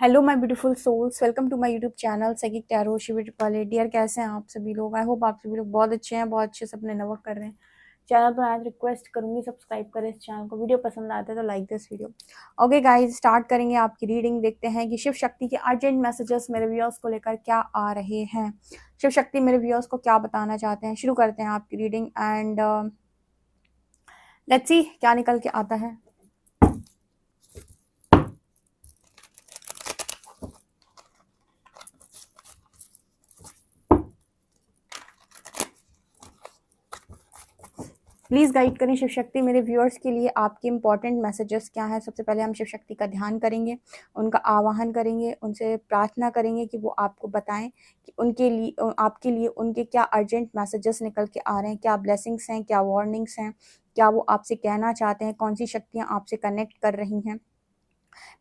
Hello my beautiful souls, welcome to my YouTube channel psychic tarot Shivir वाले। Dear, कैसे हैं आप सभी लोग? आई होप आप सभी लोग बहुत अच्छे हैं, बहुत अच्छे से अपने नवर्क कर रहे हैं। चैनल पर आज रिक्वेस्ट करूंगी सब्सक्राइब करें इस चैनल को। वीडियो पसंद आता है तो like this video. Okay guys, start करेंगे आपकी रीडिंग। देखते हैं कि शिव शक्ति के अर्जेंट मैसेजेस मेरे व्यूअर्स को लेकर क्या आ रहे हैं। शिव शक्ति मेरे व्यूअर्स को क्या बताना चाहते हैं। शुरू करते हैं आपकी रीडिंग एंड लेट्स सी क्या निकल के आता है। प्लीज़ गाइड करें शिव शक्ति मेरे व्यूअर्स के लिए आपके इंपॉर्टेंट मैसेजेस क्या हैं। सबसे पहले हम शिव शक्ति का ध्यान करेंगे, उनका आवाहन करेंगे, उनसे प्रार्थना करेंगे कि वो आपको बताएं कि उनके लिए, आपके लिए उनके क्या अर्जेंट मैसेजेस निकल के आ रहे हैं, क्या ब्लेसिंग्स हैं, क्या वार्निंग्स हैं, क्या वो आपसे कहना चाहते हैं, कौन सी शक्तियाँ आपसे कनेक्ट कर रही हैं।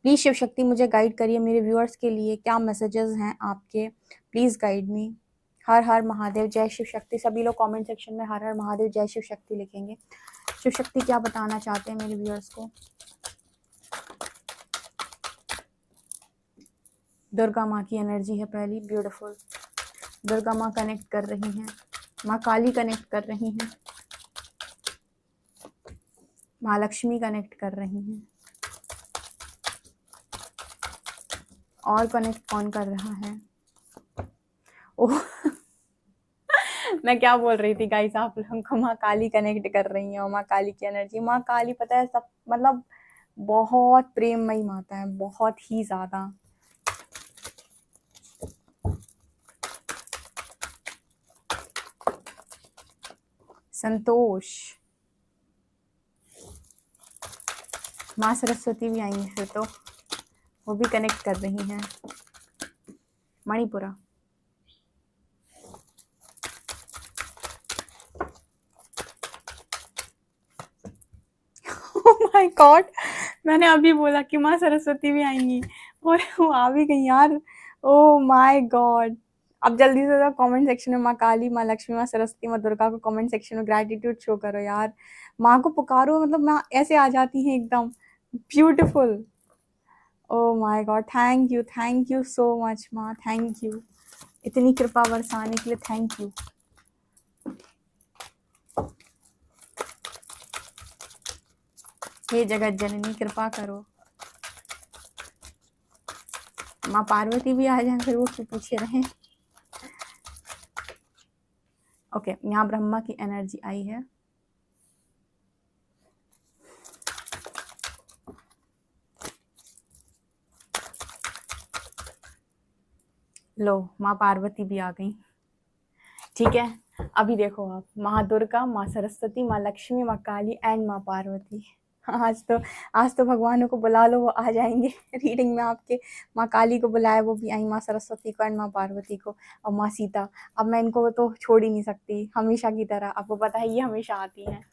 प्लीज़ शिव शक्ति मुझे गाइड करिए मेरे व्यूअर्स के लिए क्या मैसेजेस हैं आपके। Please guide me. हर हर महादेव, जय शिव शक्ति। सभी लोग कमेंट सेक्शन में हर हर महादेव जय शिव शक्ति लिखेंगे। शिव शक्ति क्या बताना चाहते हैं मेरे व्यूअर्स को। दुर्गा माँ की एनर्जी है पहली, ब्यूटीफुल। दुर्गा माँ कनेक्ट कर रही हैं, माँ काली कनेक्ट कर रही हैं, माँ लक्ष्मी कनेक्ट कर रही हैं। और कनेक्ट कौन कर रहा है? ओह मैं क्या बोल रही थी गाइस, आप लोगों को माँ काली कनेक्ट कर रही है और माँ काली की एनर्जी। माँ काली पता है सब, मतलब बहुत प्रेममयी माता है, बहुत ही ज्यादा। संतोष, माँ सरस्वती भी आई है फिर तो, वो भी कनेक्ट कर रही हैं। मणिपुरा, ओह माय गॉड, मैंने अभी बोला कि माँ सरस्वती भी आएंगी और वो आ भी गई यार। Oh my God. अब जल्दी से कमेंट सेक्शन में माँ काली, माँ लक्ष्मी, माँ सरस्वती, माँ दुर्गा को कमेंट सेक्शन में ग्रैटिट्यूड शो करो यार। माँ को पुकारो, मतलब माँ ऐसे आ जाती हैं एकदम beautiful. Oh my God, thank you so much माँ, थैंक यू। इतनी कृपा बरसाने के लिए थैंक यू। हे जगत जननी कृपा करो। माँ पार्वती भी आ जाए फिर वो क्यों पीछे रहे। ओके, यहाँ ब्रह्मा की एनर्जी आई है। लो, माँ पार्वती भी आ गई। ठीक है, अभी देखो आप, माँ दुर्गा, माँ सरस्वती, माँ लक्ष्मी, माँ काली एंड माँ पार्वती। आज तो भगवानों को बुला लो, वो आ जाएंगे रीडिंग में आपके। माँ काली को बुलाया, वो भी आई, माँ सरस्वती को एंड माँ पार्वती को, और माँ सीता। अब मैं इनको तो छोड़ ही नहीं सकती, हमेशा की तरह। आपको पता है ये हमेशा आती हैं।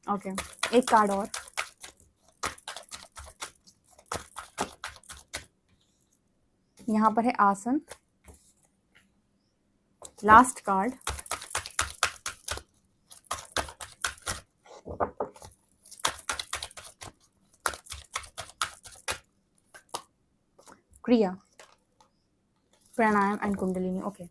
ओके, एक कार्ड और। यहाँ पर है आसन। लास्ट कार्ड, क्रिया, प्राणायाम एंड कुंडलिनी। ओके,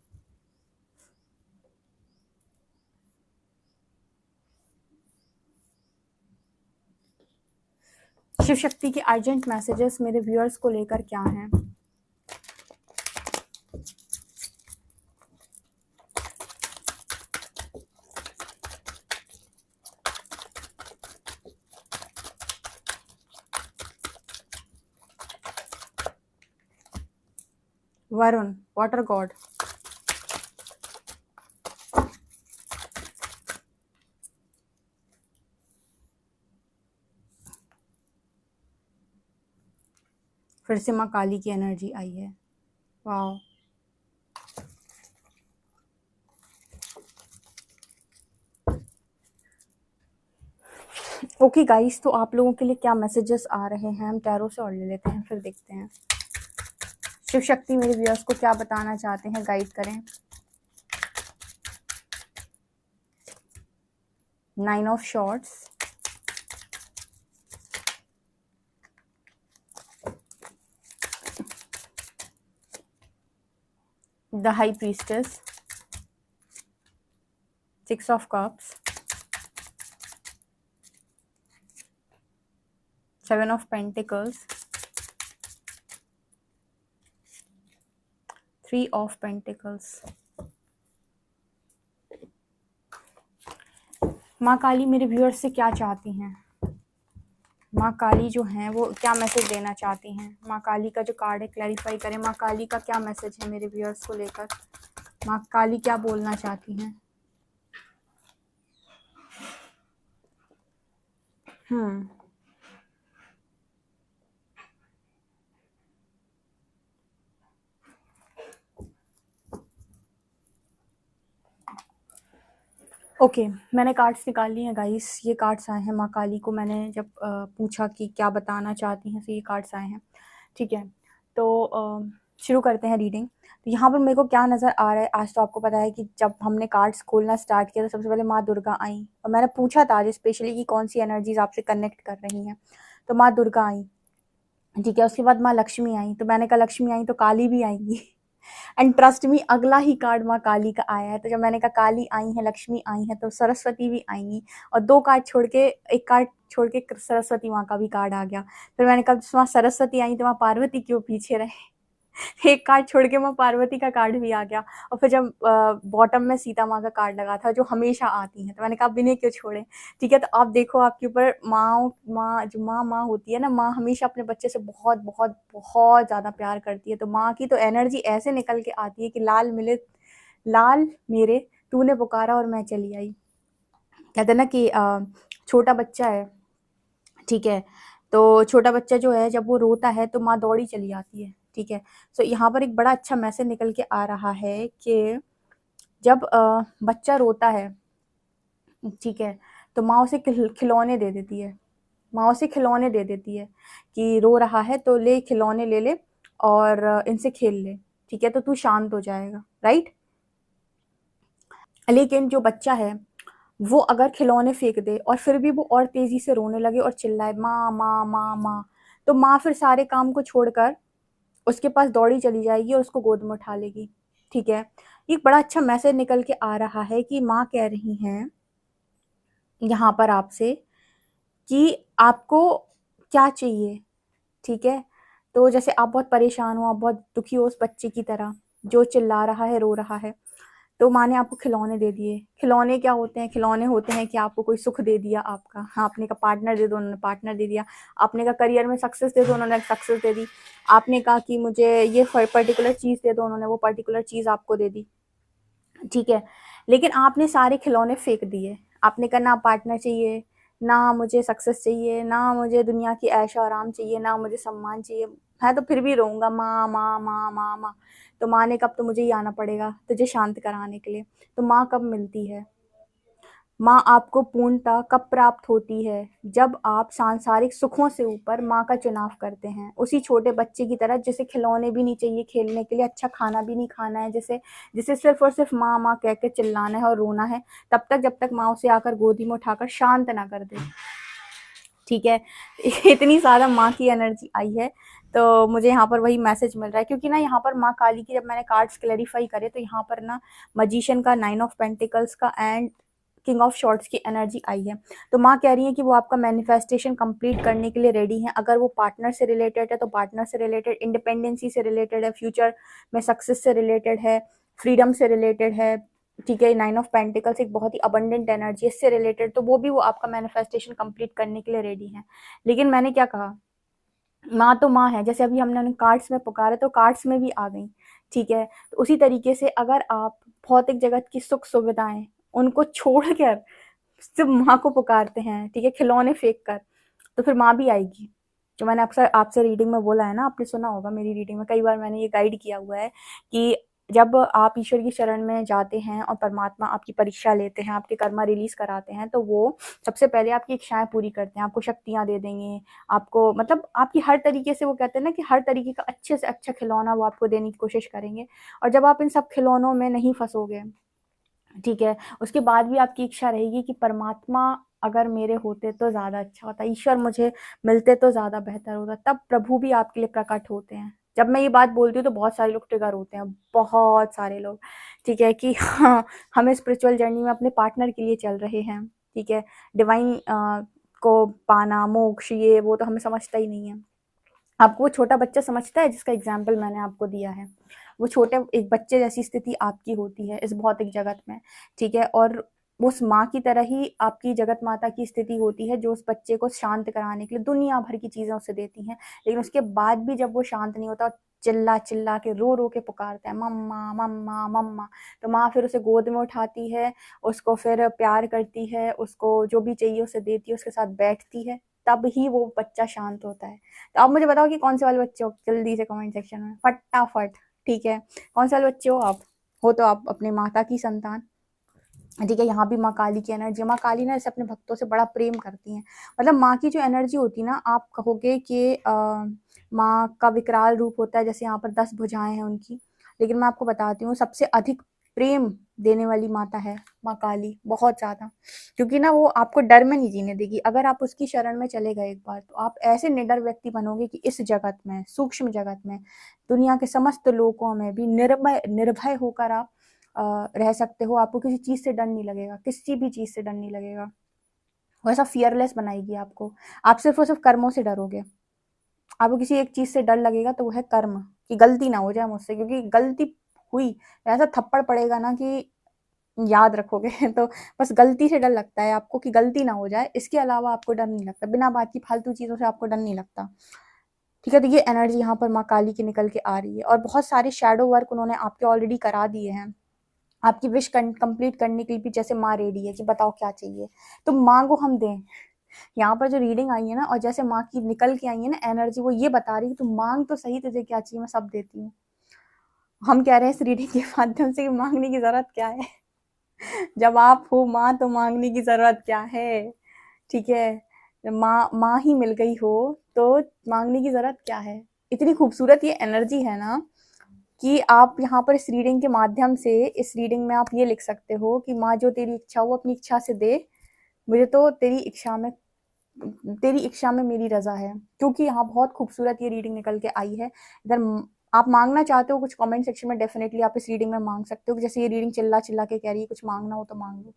शिव शक्ति के अर्जेंट मैसेजेस मेरे व्यूअर्स को लेकर क्या हैं। Varun, water God. फिर से माँ काली की एनर्जी आई है। वाओ, ओके गाइस, तो आप लोगों के लिए क्या मैसेजेस आ रहे हैं हम टैरो से और ले लेते हैं, फिर देखते हैं शिव शक्ति मेरे व्यूअर्स को क्या बताना चाहते हैं। गाइड करें। 9 of shorts, the high priestess, 6 of cups, 7 of pentacles, 3 of pentacles. माँ काली मेरे व्यूअर्स से क्या चाहती हैं? माँ काली जो हैं वो क्या मैसेज देना चाहती हैं? माँ काली का जो कार्ड है क्लैरिफाई करें। माँ काली का क्या मैसेज है मेरे व्यूअर्स को लेकर? माँ काली क्या बोलना चाहती हैं? ओके, मैंने कार्ड्स निकाल लिए हैं गाइस। ये कार्ड्स आए हैं माँ काली को। मैंने जब पूछा कि क्या बताना चाहती हैं, तो ये कार्ड्स आए हैं। ठीक है, तो शुरू करते हैं रीडिंग। तो यहाँ पर मेरे को क्या नज़र आ रहा है, आज तो आपको पता है कि जब हमने कार्ड्स खोलना स्टार्ट किया तो सबसे पहले माँ दुर्गा आई, और मैंने पूछा था आज स्पेशली कि कौन सी एनर्जीज आपसे कनेक्ट कर रही हैं, तो माँ दुर्गा आई। ठीक है, उसके बाद माँ लक्ष्मी आई, तो मैंने कहा लक्ष्मी आई तो काली भी आएंगी। एंड ट्रस्ट मी, अगला ही कार्ड माँ काली का आया है। तो जब मैंने कहा काली आई है, लक्ष्मी आई है, तो सरस्वती भी आएंगी। और 2 कार्ड छोड़ के, 1 कार्ड छोड़ के सरस्वती माँ का भी कार्ड आ गया। फिर मैंने कहा माँ सरस्वती आई तो माँ पार्वती क्यों पीछे रहे? 1 कार्ड छोड़ के माँ पार्वती का कार्ड भी आ गया। और फिर जब बॉटम में सीता माँ का कार्ड लगा था, जो हमेशा आती हैं, तो मैंने कहा अब इन्हें क्यों छोड़ें। ठीक है, तो आप देखो आपके ऊपर माँ जो माँ होती है ना, माँ हमेशा अपने बच्चे से बहुत बहुत बहुत ज़्यादा प्यार करती है। तो माँ की तो एनर्जी ऐसे निकल के आती है कि लाल मिले लाल मेरे, तूने पुकारा और मैं चली आई। कहते हैं ना कि छोटा बच्चा है, ठीक है, तो छोटा बच्चा जो है जब वो रोता है तो माँ दौड़ी चली आती है। ठीक है, तो यहाँ पर एक बड़ा अच्छा मैसेज निकल के आ रहा है कि जब बच्चा रोता है, ठीक है, तो माँ उसे खिलौने दे देती है। माँ उसे खिलौने दे देती है कि रो रहा है तो ले खिलौने ले ले और इनसे खेल ले, ठीक है, तो तू शांत हो जाएगा, राइट। लेकिन जो बच्चा है वो अगर खिलौने फेंक दे और फिर भी वो और तेजी से रोने लगे और चिल्लाए माँ माँ माँ माँ, तो माँ फिर सारे काम को छोड़कर उसके पास दौड़ी चली जाएगी और उसको गोद में उठा लेगी। ठीक है, एक बड़ा अच्छा मैसेज निकल के आ रहा है कि माँ कह रही हैं यहाँ पर आपसे कि आपको क्या चाहिए। ठीक है, तो जैसे आप बहुत परेशान हो, आप बहुत दुखी हो उस बच्चे की तरह जो चिल्ला रहा है, रो रहा है, तो माँ ने आपको खिलौने दे दिए। खिलौने क्या होते हैं? खिलौने होते हैं कि आपको कोई सुख दे दिया आपका, हाँ, आपने कहा पार्टनर दे दो, उन्होंने पार्टनर दे दिया। आपने कहा करियर में सक्सेस दे दो, उन्होंने सक्सेस दे दी। आपने कहा कि मुझे ये पर्टिकुलर चीज़ दे दो, उन्होंने वो पर्टिकुलर चीज़ आपको दे दी। ठीक है, लेकिन आपने सारे खिलौने फेंक दिए। आपने कहा ना पार्टनर चाहिए, ना मुझे सक्सेस चाहिए, ना मुझे दुनिया की ऐशो आराम चाहिए, ना मुझे सम्मान चाहिए, मैं तो फिर भी रहूँगा माँ माँ माँ माँ माँ। तो माँ ने कहा अब तो मुझे ही आना पड़ेगा तुझे शांत कराने के लिए। तो माँ कब मिलती है? माँ आपको पूर्णता कब प्राप्त होती है? जब आप सांसारिक सुखों से ऊपर माँ का चुनाव करते हैं। उसी छोटे बच्चे की तरह जिसे खिलौने भी नहीं चाहिए खेलने के लिए, अच्छा खाना भी नहीं खाना है, जिसे सिर्फ और सिर्फ माँ माँ कह के चिल्लाना है और रोना है, तब तक जब तक माँ उसे आकर गोदी में उठाकर शांत ना कर दे। ठीक है, इतनी ज़्यादा माँ की एनर्जी आई है। तो मुझे यहाँ पर वही मैसेज मिल रहा है, क्योंकि ना यहाँ पर माँ काली की जब मैंने कार्ड्स क्लैरिफाई करे तो यहाँ पर ना मजिशियन का, 9 ऑफ पेंटिकल्स का एंड किंग ऑफ शॉर्ट्स की एनर्जी आई है। तो माँ कह रही है कि वो आपका मैनिफेस्टेशन कंप्लीट करने के लिए रेडी हैं। अगर वो पार्टनर से रिलेटेड है तो पार्टनर से रिलेटेड, इंडिपेंडेंसी से रिलेटेड है, फ्यूचर में सक्सेस से रिलेटेड है, फ्रीडम से रिलेटेड है, ठीक है, 9 ऑफ पेंटिकल्स एक बहुत ही अबंडेंट एनर्जी, इससे रिलेटेड, तो वो भी वो आपका मैनिफेस्टेशन कंप्लीट करने के लिए रेडी हैं। लेकिन मैंने क्या कहा, माँ तो माँ है, जैसे अभी हमने उन्हें कार्ड्स में पुकारा तो कार्ड्स में भी आ गई। ठीक है, तो उसी तरीके से अगर आप भौतिक जगत की सुख सुविधाएं उनको छोड़कर सिर्फ माँ को पुकारते हैं, ठीक है, खिलौने फेंक कर, तो फिर माँ भी आएगी। जो मैंने अक्सर आपसे रीडिंग में बोला है ना, आपने सुना होगा मेरी रीडिंग में कई बार मैंने ये गाइड किया हुआ है कि जब आप ईश्वर की शरण में जाते हैं और परमात्मा आपकी परीक्षा लेते हैं, आपके कर्मा रिलीज कराते हैं, तो वो सबसे पहले आपकी इच्छाएं पूरी करते हैं, आपको शक्तियां दे देंगे, आपको मतलब आपकी हर तरीके से, वो कहते हैं ना कि हर तरीके का अच्छे से अच्छा खिलौना वो आपको देने की कोशिश करेंगे। और जब आप इन सब खिलौनों में नहीं फंसोगे, ठीक है, उसके बाद भी आपकी इच्छा रहेगी कि परमात्मा अगर मेरे होते तो ज़्यादा अच्छा होता, ईश्वर मुझे मिलते तो ज़्यादा बेहतर होता, तब प्रभु भी आपके लिए प्रकट होते हैं। जब मैं ये बात बोलती हूँ तो बहुत सारे लोग ट्रिगर होते हैं, बहुत सारे लोग, ठीक है, कि हाँ, हम स्पिरिचुअल जर्नी में अपने पार्टनर के लिए चल रहे हैं, ठीक है, डिवाइन को पाना, मोक्ष, ये वो तो हमें समझता ही नहीं है। आपको वो छोटा बच्चा समझता है जिसका एग्जाम्पल मैंने आपको दिया है, वो छोटे एक बच्चे जैसी स्थिति आपकी होती है इस भौतिक जगत में, ठीक है, और उस माँ की तरह ही आपकी जगत माता की स्थिति होती है, जो उस बच्चे को शांत कराने के लिए दुनिया भर की चीज़ें उसे देती हैं, लेकिन उसके बाद भी जब वो शांत नहीं होता, चिल्ला चिल्ला के रो रो के पुकारता है, मम्मा मम्मा मम्मा, तो माँ फिर उसे गोद में उठाती है, उसको फिर प्यार करती है, उसको जो भी चाहिए उसे देती है, उसके साथ बैठती है, तब ही वो बच्चा शांत होता है। तो आप मुझे बताओ कि कौन से वाले बच्चे हो, जल्दी से कमेंट सेक्शन में फटाफट, ठीक है, कौन से वाले बच्चे हो आप? हो तो आप अपने माता की संतान, ठीक है। यहाँ भी माँ काली की एनर्जी, माँ काली ना ऐसे अपने भक्तों से बड़ा प्रेम करती हैं, मतलब माँ की जो एनर्जी होती है ना, आप कहोगे कि माँ का विकराल रूप होता है, जैसे यहाँ पर 10 भुजाएं हैं उनकी, लेकिन मैं आपको बताती हूँ सबसे अधिक प्रेम देने वाली माता है माँ काली, बहुत ज़्यादा, क्योंकि ना वो आपको डर में नहीं जीने देगी। अगर आप उसकी शरण में चले गए एक बार, तो आप ऐसे निडर व्यक्ति बनोगे कि इस जगत में, सूक्ष्म जगत में, दुनिया के समस्त लोकों में भी निर्भय निर्भय होकर आप रह सकते हो। आपको किसी चीज़ से डर नहीं लगेगा, किसी भी चीज़ से डर नहीं लगेगा, वो ऐसा फियरलेस बनाएगी आपको। आप सिर्फ और सिर्फ कर्मों से डरोगे, आपको किसी एक चीज़ से डर लगेगा तो वो है कर्म, कि गलती ना हो जाए मुझसे, क्योंकि गलती हुई ऐसा थप्पड़ पड़ेगा ना कि याद रखोगे। तो बस गलती से डर लगता है आपको कि गलती ना हो जाए, इसके अलावा आपको डर नहीं लगता, बिना बात की फालतू चीज़ों से आपको डर नहीं लगता, ठीक है। तो ये एनर्जी यहाँ पर माँ काली की निकल के आ रही है, और बहुत सारे शैडो वर्क उन्होंने आपके ऑलरेडी करा दिए हैं, आपकी विश कंप्लीट करने के लिए भी जैसे माँ रेडी है कि बताओ क्या चाहिए, तो मांगो हम दें। यहाँ पर जो रीडिंग आई है ना, और जैसे माँ की निकल के आई है ना एनर्जी, वो ये बता रही है तू मांग तो सही, तुझे क्या चाहिए मैं सब देती हूँ। हम कह रहे हैं इस रीडिंग के माध्यम से कि मांगने की जरूरत क्या है। जब आप हो माँ तो मांगने की जरूरत क्या है, ठीक है। जब माँ माँ ही मिल गई हो तो मांगने की जरूरत क्या है। इतनी खूबसूरत ये एनर्जी है ना, कि आप यहाँ पर इस रीडिंग के माध्यम से, इस रीडिंग में आप ये लिख सकते हो कि माँ जो तेरी इच्छा हो अपनी इच्छा से दे, मुझे तो तेरी इच्छा में मेरी रजा है, क्योंकि यहाँ बहुत खूबसूरत ये रीडिंग निकल के आई है। इधर आप मांगना चाहते हो कुछ, कमेंट सेक्शन में डेफिनेटली आप इस रीडिंग में मांग सकते हो, जैसे ये रीडिंग चिल्ला चिल्ला के कह रही है कुछ मांगना हो तो मांग लो,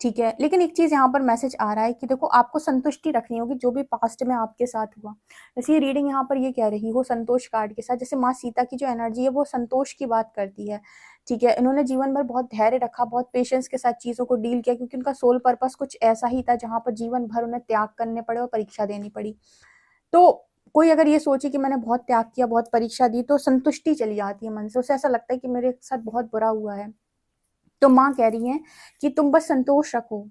ठीक है। लेकिन एक चीज़ यहाँ पर मैसेज आ रहा है कि देखो आपको संतुष्टि रखनी होगी जो भी पास्ट में आपके साथ हुआ। जैसे ये रीडिंग यहाँ पर ये कह रही हो संतोष कार्ड के साथ, जैसे माँ सीता की जो एनर्जी है वो संतोष की बात करती है, ठीक है। इन्होंने जीवन भर बहुत धैर्य रखा, बहुत पेशेंस के साथ चीज़ों को डील किया, क्योंकि उनका सोल पर्पस कुछ ऐसा ही था जहाँ पर जीवन भर उन्हें त्याग करने पड़े और परीक्षा देनी पड़ी। तो कोई अगर ये सोचे कि मैंने बहुत त्याग किया, बहुत परीक्षा दी, तो संतुष्टि चली जाती है मन से, उसे ऐसा लगता है कि मेरे साथ बहुत बुरा हुआ है। तो माँ कह रही हैं कि तुम बस संतोष रखो,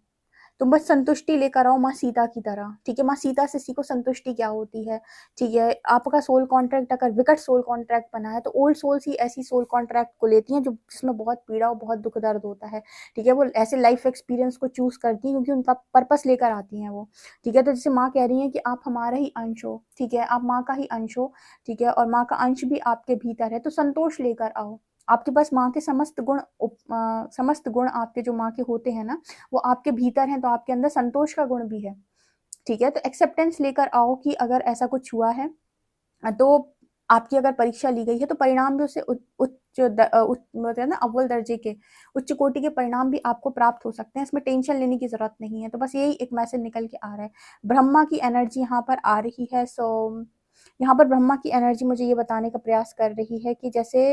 तुम बस संतुष्टि लेकर आओ माँ सीता की तरह, ठीक है। माँ सीता से सीखो संतुष्टि क्या होती है, ठीक है। आपका सोल कॉन्ट्रैक्ट अगर विकट सोल कॉन्ट्रैक्ट बना है, तो ओल्ड सोल्स ही ऐसी सोल कॉन्ट्रैक्ट को लेती हैं जो जिसमें बहुत पीड़ा और बहुत दुख दर्द होता है, ठीक है। वो ऐसे लाइफ एक्सपीरियंस को चूज करती हैं क्योंकि उनका पर्पस लेकर आती हैं वो, ठीक है। तो जैसे माँ कह रही हैं कि आप हमारा ही अंश हो, ठीक है, आप माँ का ही अंश हो, ठीक है, और माँ का अंश भी आपके भीतर है, तो संतोष लेकर आओ। आपके पास माँ के समस्त गुण आपके जो माँ के होते हैं ना, वो आपके भीतर हैं, तो आपके अंदर संतोष का गुण भी है, ठीक है। तो एक्सेप्टेंस लेकर आओ कि अगर ऐसा कुछ हुआ है, तो आपकी अगर परीक्षा ली गई है तो परिणाम भी उससे होते हैं ना, अव्वल दर्जे के, उच्च कोटि के परिणाम भी आपको प्राप्त हो सकते हैं, इसमें टेंशन लेने की जरूरत नहीं है। तो बस यही एक मैसेज निकल के आ रहा है। ब्रह्मा की एनर्जी यहाँ पर आ रही है, सो यहाँ पर ब्रह्मा की एनर्जी मुझे ये बताने का प्रयास कर रही है कि जैसे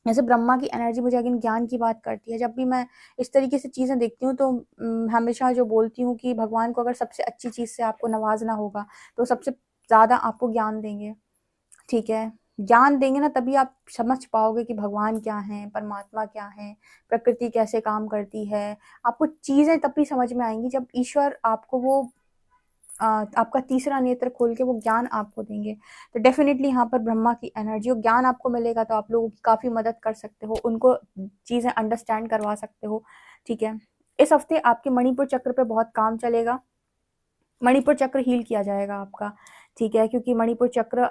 जैसे ब्रह्मा की एनर्जी मुझे अगेन ज्ञान की बात करती है। जब भी मैं इस तरीके से चीज़ें देखती हूँ, तो हमेशा जो बोलती हूँ कि भगवान को अगर सबसे अच्छी चीज़ से आपको नवाजना होगा, तो सबसे ज़्यादा आपको ज्ञान देंगे, ठीक है। ज्ञान देंगे ना, तभी आप समझ पाओगे कि भगवान क्या है, परमात्मा क्या है, प्रकृति कैसे काम करती है। आपको चीज़ें तभी समझ में आएंगी जब ईश्वर आपको वो आपका तीसरा नेत्र खोल के वो ज्ञान आपको देंगे। तो डेफिनेटली यहाँ पर ब्रह्मा की एनर्जी और ज्ञान आपको मिलेगा, तो आप लोगों की काफ़ी मदद कर सकते हो, उनको चीज़ें अंडरस्टैंड करवा सकते हो, ठीक है। इस हफ्ते आपके मणिपुर चक्र पे बहुत काम चलेगा, मणिपुर चक्र हील किया जाएगा आपका, ठीक है, क्योंकि मणिपुर चक्र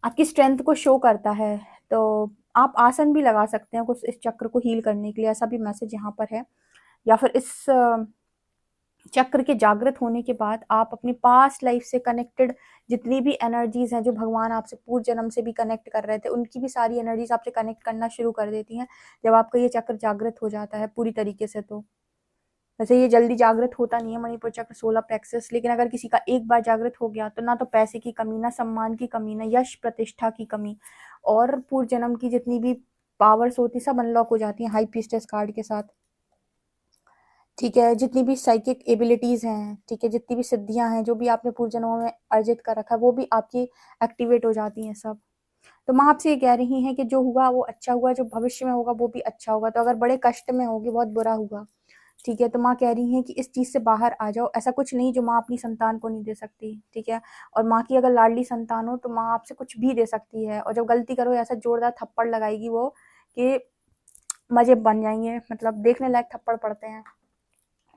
आपकी स्ट्रेंथ को शो करता है। तो आप आसन भी लगा सकते हैं कुछ इस चक्र को हील करने के लिए, ऐसा भी मैसेज यहाँ पर है। या फिर इस चक्र के जागृत होने के बाद आप अपनी पास्ट लाइफ से कनेक्टेड जितनी भी एनर्जीज हैं, जो भगवान आपसे पूर्व जन्म से भी कनेक्ट कर रहे थे, उनकी भी सारी एनर्जीज आपसे कनेक्ट करना शुरू कर देती हैं जब आपका ये चक्र जागृत हो जाता है पूरी तरीके से। तो वैसे ये जल्दी जागृत होता नहीं है मणिपुर चक्र, सोलर प्लेक्सस, लेकिन अगर किसी का एक बार जागृत हो गया तो ना तो पैसे की कमी, ना सम्मान की कमी, ना यश प्रतिष्ठा की कमी, और पूर्व जन्म की जितनी भी पावर्स होती सब अनलॉक हो जाती हैं हाई प्रीस्टेस कार्ड के साथ। ठीक है, जितनी भी साइकिक एबिलिटीज हैं, ठीक है, जितनी भी सिद्धियां हैं, जो भी आपने पूर्व जन्मों में अर्जित कर रखा है, वो भी आपकी एक्टिवेट हो जाती हैं सब। तो माँ आपसे ये कह रही हैं कि जो हुआ वो अच्छा हुआ, जो भविष्य में होगा वो भी अच्छा होगा। तो अगर बड़े कष्ट में होगी, बहुत बुरा हुआ, ठीक है, तो माँ कह रही हैं कि इस चीज़ से बाहर आ जाओ। ऐसा कुछ नहीं जो माँ अपनी संतान को नहीं दे सकती, ठीक है। और माँ की अगर लाडली संतान हो तो माँ आपसे कुछ भी दे सकती है, और जब गलती करो ऐसा जोरदार थप्पड़ लगाएगी वो कि मजे बन जाएंगे, मतलब देखने लायक थप्पड़ पड़ते हैं,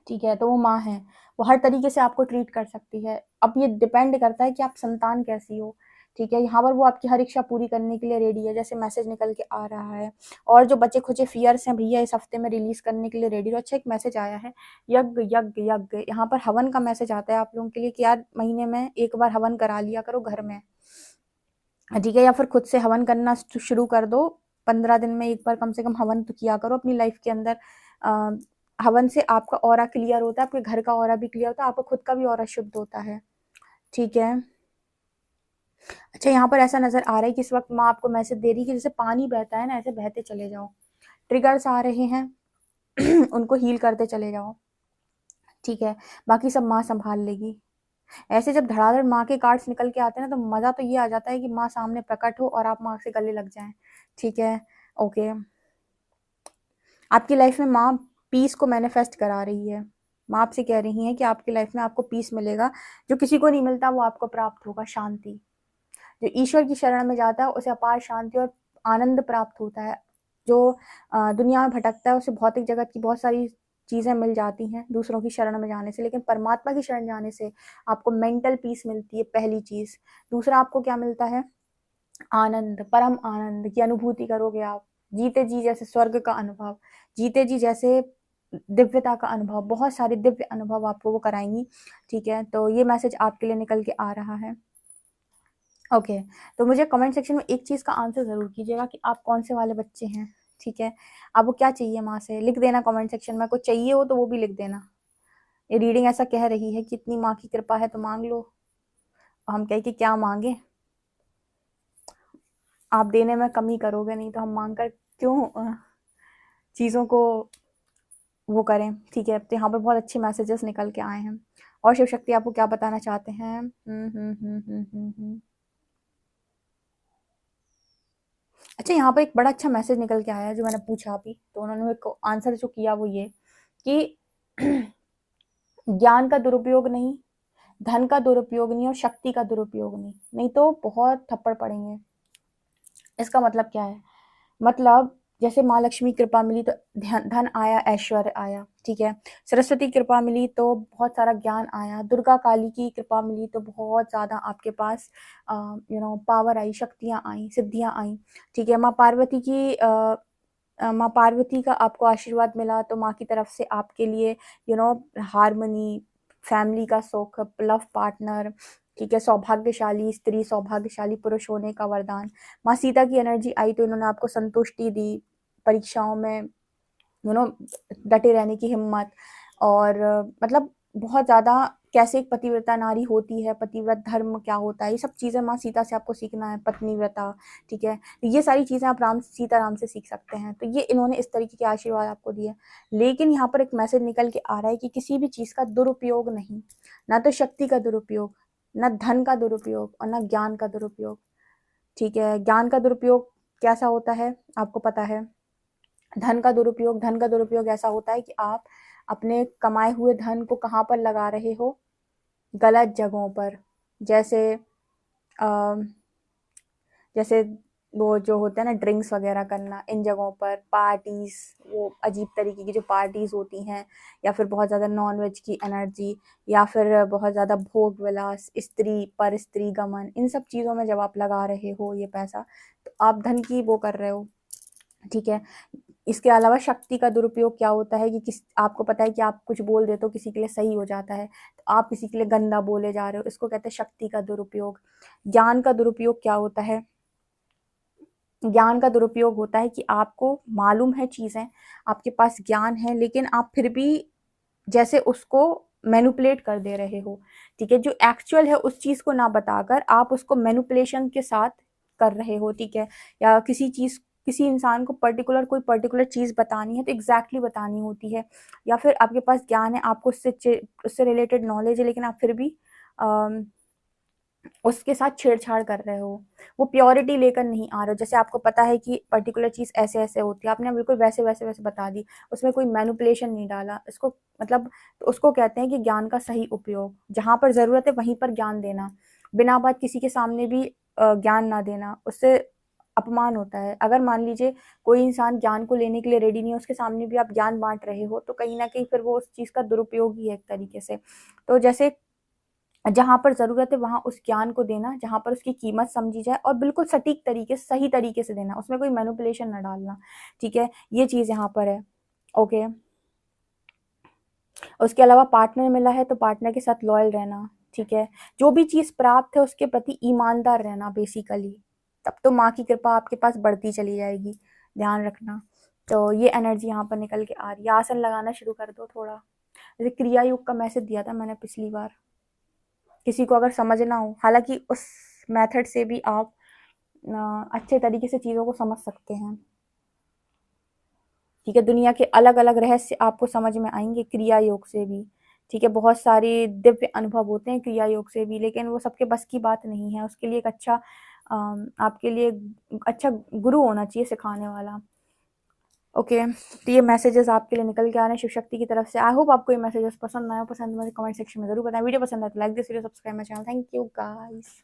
ठीक है। तो वो माँ है, वो हर तरीके से आपको ट्रीट कर सकती है। अब ये डिपेंड करता है कि आप संतान कैसी हो, ठीक है। यहाँ पर वो आपकी हर इच्छा पूरी करने के लिए रेडी है, जैसे मैसेज निकल के आ रहा है। और जो बचे खुचे फियर्स हैं भैया, इस हफ्ते में रिलीज करने के लिए रेडी हो। अच्छा, एक मैसेज आया है, यज्ञ यज्ञ यज्ञ, यहाँ पर हवन का मैसेज आता है आप लोगों के लिए कि यार महीने में एक बार हवन करा लिया करो घर में, ठीक है। या फिर खुद से हवन करना शुरू कर दो, 15 दिन में एक बार कम से कम हवन तो किया करो अपनी लाइफ के अंदर। हवन से आपका ऑरा क्लियर होता है, आपके घर का ऑरा भी क्लियर होता है, आपका खुद का भी ऑरा शुद्ध होता है, ठीक है। अच्छा, यहाँ पर ऐसा नजर आ रहा है कि इस वक्त माँ आपको मैसेज दे रही है कि जैसे पानी बहता है ना, ऐसे बहते चले जाओ। ट्रिगर्स आ रहे हैं उनको हील करते चले जाओ, ठीक है। बाकी सब माँ संभाल लेगी। ऐसे जब धड़ाधड़ माँ के कार्ड्स निकल के आते हैं ना, तो मजा तो ये आ जाता है कि माँ सामने प्रकट हो और आप माँ से गले लग जाएं, ठीक है। ओके, आपकी लाइफ में माँ पीस को मैनिफेस्ट करा रही है। माँ आपसे कह रही है कि आपकी लाइफ में आपको पीस मिलेगा, जो किसी को नहीं मिलता वो आपको प्राप्त होगा। शांति, जो ईश्वर की शरण में जाता है उसे अपार शांति और आनंद प्राप्त होता है। जो दुनिया में भटकता है उसे भौतिक जगत की बहुत सारी चीजें मिल जाती हैं दूसरों की शरण में जाने से, लेकिन परमात्मा की शरण जाने से आपको मेंटल पीस मिलती है, पहली चीज। दूसरा आपको क्या मिलता है? आनंद, परम आनंद की अनुभूति करोगे आप। जीते जी जैसे स्वर्ग का अनुभव, जीते जी जैसे दिव्यता का अनुभव, बहुत सारे दिव्य अनुभव आपको वो कराएंगी, ठीक है। तो ये मैसेज आपके लिए निकल के आ रहा है। ओके, तो मुझे कमेंट सेक्शन में एक चीज़ का आंसर ज़रूर कीजिएगा कि आप कौन से वाले बच्चे हैं, ठीक है। आपको क्या चाहिए माँ से, लिख देना कमेंट सेक्शन में। कुछ चाहिए हो तो वो भी लिख देना। ये रीडिंग ऐसा कह रही है कि इतनी माँ की कृपा है तो मांग लो। हम कहे कि क्या मांगे, आप देने में कमी करोगे नहीं तो हम मांग कर क्यों चीज़ों को वो करें, ठीक है। तो यहाँ पर बहुत अच्छे मैसेजेस निकल के आए हैं। और शिव शक्ति आपको क्या बताना चाहते हैं? अच्छा, यहाँ पर एक बड़ा अच्छा मैसेज निकल के आया है जो मैंने पूछा अभी, तो उन्होंने एक आंसर जो किया वो ये कि ज्ञान का दुरुपयोग नहीं, धन का दुरुपयोग नहीं, और शक्ति का दुरुपयोग नहीं, नहीं तो बहुत थप्पड़ पड़ेंगे। इसका मतलब क्या है? मतलब जैसे माँ लक्ष्मी कृपा मिली तो धन आया, ऐश्वर्य आया, ठीक है। सरस्वती कृपा मिली तो बहुत सारा ज्ञान आया। दुर्गा काली की कृपा मिली तो बहुत ज़्यादा आपके पास पावर आई, शक्तियाँ आई, सिद्धियाँ आई, ठीक है। माँ पार्वती का आपको आशीर्वाद मिला तो माँ की तरफ से आपके लिए हारमोनी, फैमिली का सुख, लव पार्टनर, ठीक है, सौभाग्यशाली स्त्री, सौभाग्यशाली पुरुष होने का वरदान। माँ सीता की एनर्जी आई तो इन्होंने आपको संतुष्टि दी, परीक्षाओं में डटे रहने की हिम्मत, और मतलब बहुत ज़्यादा कैसे एक पतिव्रता नारी होती है, पतिव्रत धर्म क्या होता है, ये सब चीज़ें माँ सीता से आपको सीखना है, पत्नीव्रता, ठीक है। ये सारी चीज़ें आप सीताराम से सीख सकते हैं। तो ये इन्होंने इस तरीके के आशीर्वाद आपको दिए। लेकिन यहाँ पर एक मैसेज निकल के आ रहा है कि किसी भी चीज़ का दुरुपयोग नहीं, ना तो शक्ति का दुरुपयोग, ना धन का दुरुपयोग, और ना ज्ञान का दुरुपयोग, ठीक है। ज्ञान का दुरुपयोग कैसा होता है आपको पता है। धन का दुरुपयोग ऐसा होता है कि आप अपने कमाए हुए धन को कहाँ पर लगा रहे हो? गलत जगहों पर। जैसे जैसे वो जो होता है ना, ड्रिंक्स वगैरह करना, इन जगहों पर, पार्टीज, वो अजीब तरीके की जो पार्टीज होती हैं, या फिर बहुत ज़्यादा नॉनवेज की एनर्जी, या फिर बहुत ज़्यादा भोग विलास, स्त्री पर स्त्री गमन, इन सब चीज़ों में जब आप लगा रहे हो ये पैसा, तो आप धन की वो कर रहे हो, ठीक है। इसके अलावा शक्ति का दुरुपयोग क्या होता है कि आपको पता है कि आप कुछ बोल देते हो किसी के लिए सही हो जाता है, तो आप किसी के लिए गंदा बोले जा रहे हो, इसको कहते हैं शक्ति का दुरुपयोग। ज्ञान का दुरुपयोग क्या होता है? ज्ञान का दुरुपयोग होता है कि आपको मालूम है चीज़ें, आपके पास ज्ञान है, लेकिन आप फिर भी जैसे उसको मैनिपुलेट कर दे रहे हो, ठीक है? जो एक्चुअल है उस चीज़ को ना बताकर आप उसको मैनिपुलेशन के साथ कर रहे हो, ठीक है? या किसी इंसान को कोई पर्टिकुलर चीज़ बतानी है तो एग्जैक्टली बतानी होती है, या फिर आपके पास ज्ञान है, आपको उससे रिलेटेड नॉलेज है, लेकिन आप फिर भी उसके साथ छेड़छाड़ कर रहे हो, वो प्योरिटी लेकर नहीं आ रहे हो। जैसे आपको पता है कि पर्टिकुलर चीज़ ऐसे-ऐसे होती है, आपने बिल्कुल वैसे बता दी, उसमें कोई मैनिपुलेशन नहीं डाला। इसको मतलब तो उसको कहते हैं कि ज्ञान का सही उपयोग। जहाँ पर ज़रूरत है वहीं पर ज्ञान देना, बिना बात किसी के सामने भी ज्ञान ना देना, उससे अपमान होता है। अगर मान लीजिए कोई इंसान ज्ञान को लेने के लिए रेडी नहीं है, उसके सामने भी आप ज्ञान बाँट रहे हो, तो कहीं न कहीं फिर वो उस चीज़ का दुरुपयोग ही है एक तरीके से। तो जैसे जहाँ पर ज़रूरत है वहाँ उस ज्ञान को देना, जहाँ पर उसकी कीमत समझी जाए, और बिल्कुल सटीक तरीके से, सही तरीके से देना, उसमें कोई मैनिपुलेशन ना डालना, ठीक है? ये चीज़ यहाँ पर है, ओके। उसके अलावा पार्टनर मिला है तो पार्टनर के साथ लॉयल रहना, ठीक है? जो भी चीज़ प्राप्त है उसके प्रति ईमानदार रहना बेसिकली, तब तो माँ की कृपा आपके पास बढ़ती चली जाएगी, ध्यान रखना। तो ये एनर्जी यहाँ पर निकल के आ रही है। आसन लगाना शुरू कर दो थोड़ा। जैसे क्रिया योग का मैसेज दिया था मैंने पिछली बार, किसी को अगर समझना हो, हालाँकि उस मेथड से भी आप अच्छे तरीके से चीज़ों को समझ सकते हैं, ठीक है? दुनिया के अलग-अलग रहस्य आपको समझ में आएँगे क्रिया योग से भी, ठीक है? बहुत सारे दिव्य अनुभव होते हैं क्रिया योग से भी, लेकिन वो सबके बस की बात नहीं है। उसके लिए एक आपके लिए अच्छा गुरु होना चाहिए सिखाने वाला। ओके, तो ये मैसेजेस आपके लिए निकल के आ रहे हैं शिव शक्ति की तरफ से। आई होप आपको ये मैसेजेस पसंद आए हो। पसंद मुझे कमेंट सेक्शन में ज़रूर बताएं। वीडियो पसंद आए तो like this video, subscribe my channel. Thank you guys.